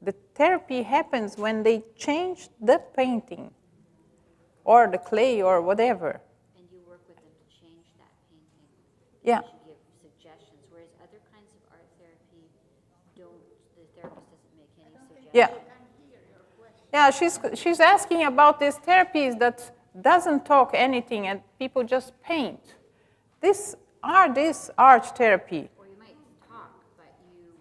A: The therapy happens when they change the painting or the clay or whatever.
E: And you work with them to change that painting.
A: Yeah.
E: You give suggestions, whereas other kinds of art therapy don't, the therapist doesn't make any suggestions.
A: Yeah. Yeah, she's asking about these therapies that doesn't talk anything and people just paint. This art therapy.
E: Or you might talk, but you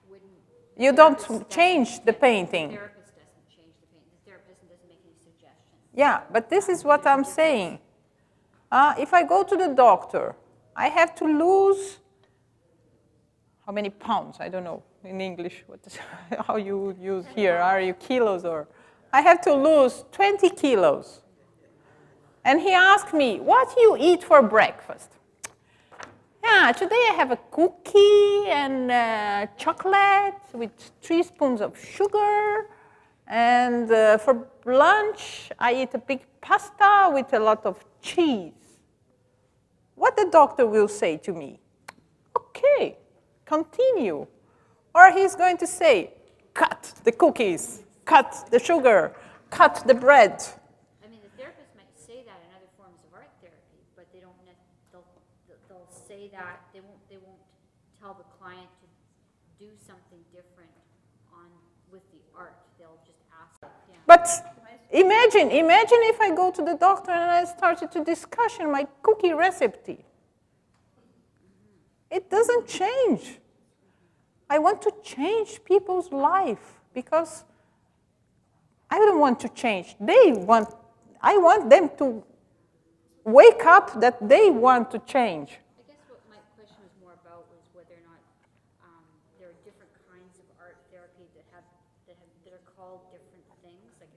E: wouldn't.
A: You don't change the painting.
E: The therapist doesn't change the painting. The therapist doesn't make any suggestions.
A: Yeah, but this is what I'm saying. If I go to the doctor, I have to lose how many pounds? I don't know in English how you use here. Are you kilos or? I have to lose 20 kilos. And he asked me, what do you eat for breakfast? Yeah, today I have a cookie and chocolate with 3 spoons of sugar. And for lunch, I eat a big pasta with a lot of cheese. What the doctor will say to me? Okay, continue. Or he's going to say, cut the cookies, cut the sugar, cut the bread.
E: I mean, the therapist might say that in other forms of art therapy, but they don't. They'll say that they won't tell the client to do something different with the art. They'll just ask. Yeah.
A: But imagine if I go to the doctor and I started to discuss my cookie recipe. It doesn't change. I want to change people's life because I don't want to change. I want them to wake up that they want to change.
E: I guess what my question was more about was whether or not there are different kinds of art therapy that are called different things. Like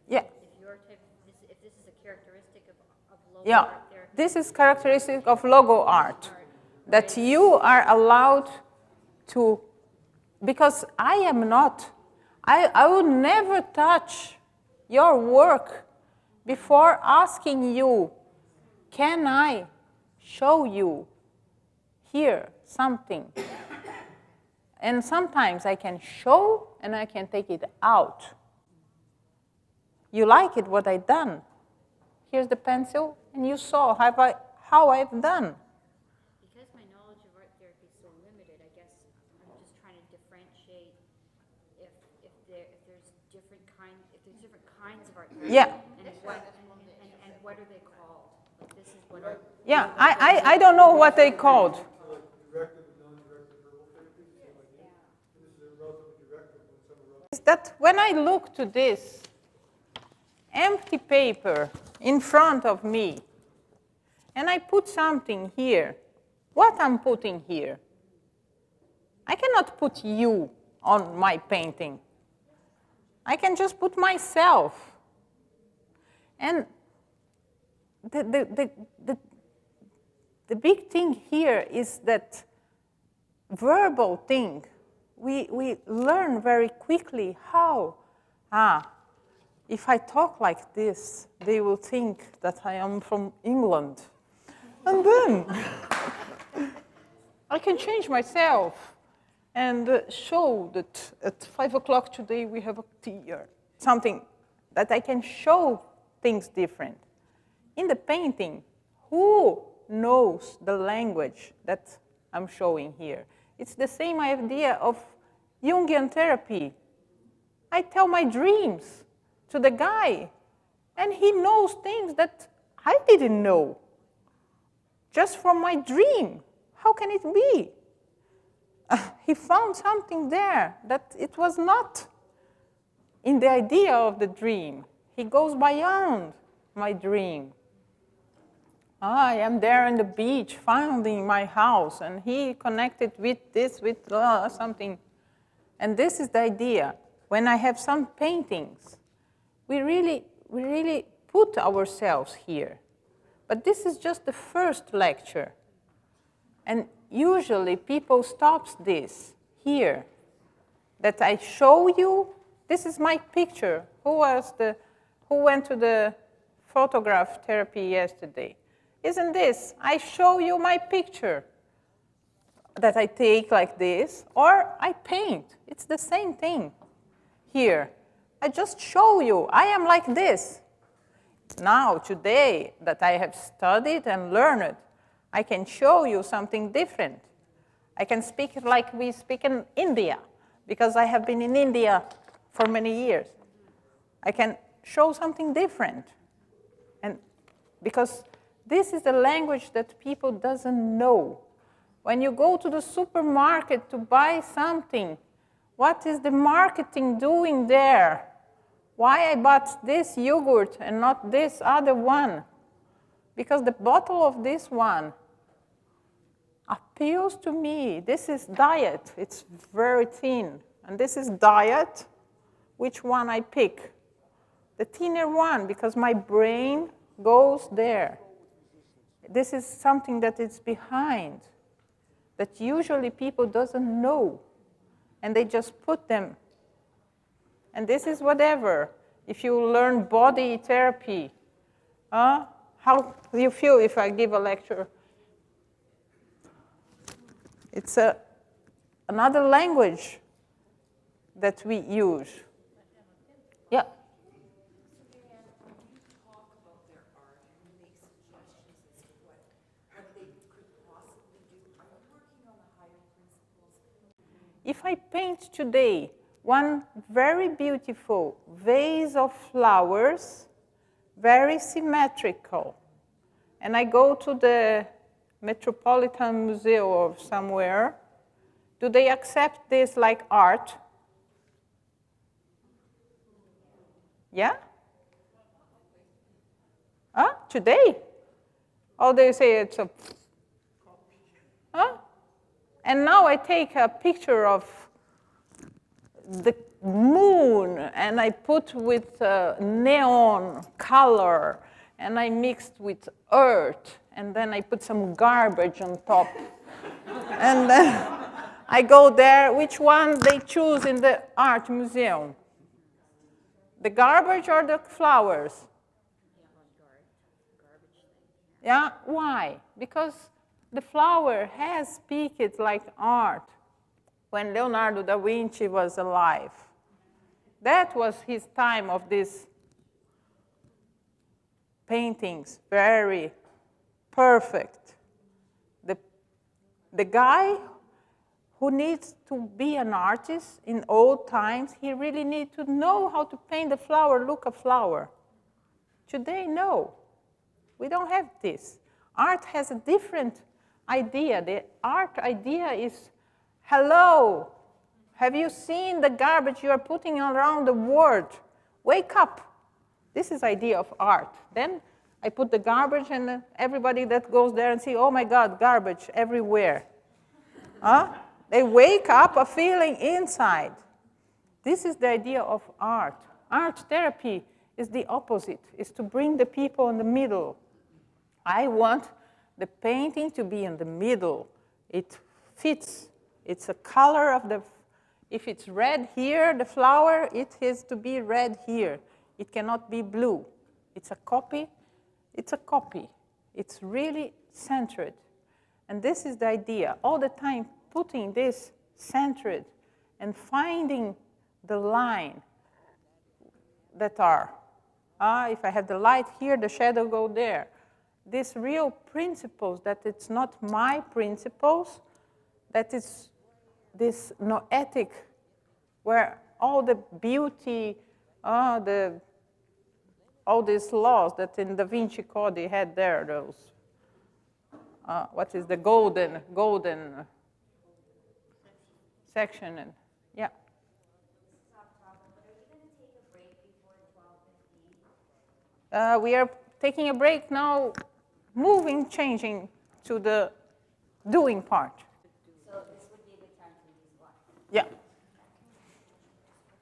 E: if this is a characteristic of logo art therapy.
A: This is characteristic of logo art, that you are allowed to, because I am not. I will never touch your work before asking you, can I show you here something? And sometimes I can show and I can take it out. You like it, what I've done. Here's the pencil, and you saw how I've done.
E: Because my knowledge of art therapy is so limited, I guess I'm just trying to differentiate if there's different kinds of art therapy.
A: Yeah.
E: And what are they called? Like this is what art.
A: Yeah, I don't know what they called.
F: Directive and non-directive verbal therapy. This is a relatively directive when someone wrote.
A: Is that when I look to this empty paper in front of me, and I put something here, what I'm putting here? I cannot put you on my painting. I can just put myself. And the big thing here is that verbal thing. We learn very quickly how, if I talk like this, they will think that I am from England. And then I can change myself and show that at 5 o'clock today we have a tea or something, that I can show things different. In the painting, who knows the language that I'm showing here? It's the same idea of Jungian therapy. I tell my dreams to the guy, and he knows things that I didn't know, just from my dream. How can it be? He found something there that it was not in the idea of the dream. He goes beyond my dream. I am there on the beach, finding my house, and he connected with this, with something. And this is the idea. When I have some paintings, we really put ourselves here. But this is just the first lecture. And usually people stop this here, that I show you, this is my picture. Who went to the photograph therapy yesterday? Isn't this? I show you my picture. that I take like this, or I paint. It's the same thing here. I just show you, I am like this. Now, today, that I have studied and learned, I can show you something different. I can speak like we speak in India, because I have been in India for many years. I can show something different. And because this is the language that people doesn't know. When you go to the supermarket to buy something, what is the marketing doing there? Why I bought this yogurt and not this other one? Because the bottle of this one appeals to me. This is diet. It's very thin. And this is diet. Which one I pick? The thinner one, because my brain goes there. This is something that is behind, that usually people doesn't know. And they just put them. And this is whatever. If you learn body therapy, how do you feel if I give a lecture? It's another language that we use. Yeah. If I paint today one very beautiful vase of flowers, very symmetrical, and I go to the Metropolitan Museum or somewhere, do they accept this like art? Yeah? Huh? Today? Oh, they say it's a... Huh? And now I take a picture of the moon, and I put with neon color, and I mixed with earth, and then I put some garbage on top. And then I go there, which one they choose in the art museum? The garbage or the flowers? Yeah, why? Because the flower has speak like art when Leonardo da Vinci was alive. That was his time of these paintings, very perfect. The guy who needs to be an artist in old times, he really needs to know how to paint the flower, look a flower. Today, no. We don't have this. Art has a different idea. The art idea is, hello, have you seen the garbage you are putting around the world? Wake up. This is the idea of art. Then I put the garbage, and everybody that goes there and see, oh my God, garbage everywhere. They wake up a feeling inside. This is the idea of art. Art therapy is the opposite, is to bring the people in the middle. I want the painting to be in the middle. It fits. It's a color of the, if it's red here, the flower, it has to be red here. It cannot be blue. It's a copy. It's a copy. It's really centered. And this is the idea. All the time putting this centered and finding the line that are. If I have the light here, the shadow go there. These real principles, that it's not my principles, that it's this noetic, where all the beauty, all these laws that in Da Vinci Code they had there, those, what is the golden section, and yeah. We are taking a break now, changing to the doing part.
E: So this would be a good time to use one.
A: Yeah.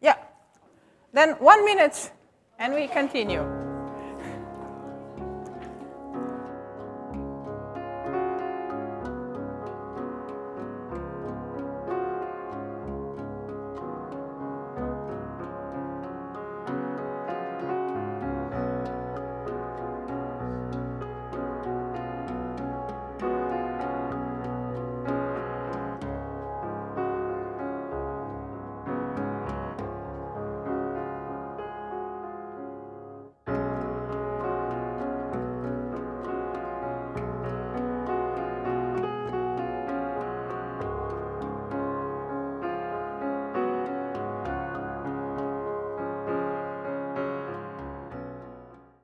A: Yeah. Then 1 minute, and we continue.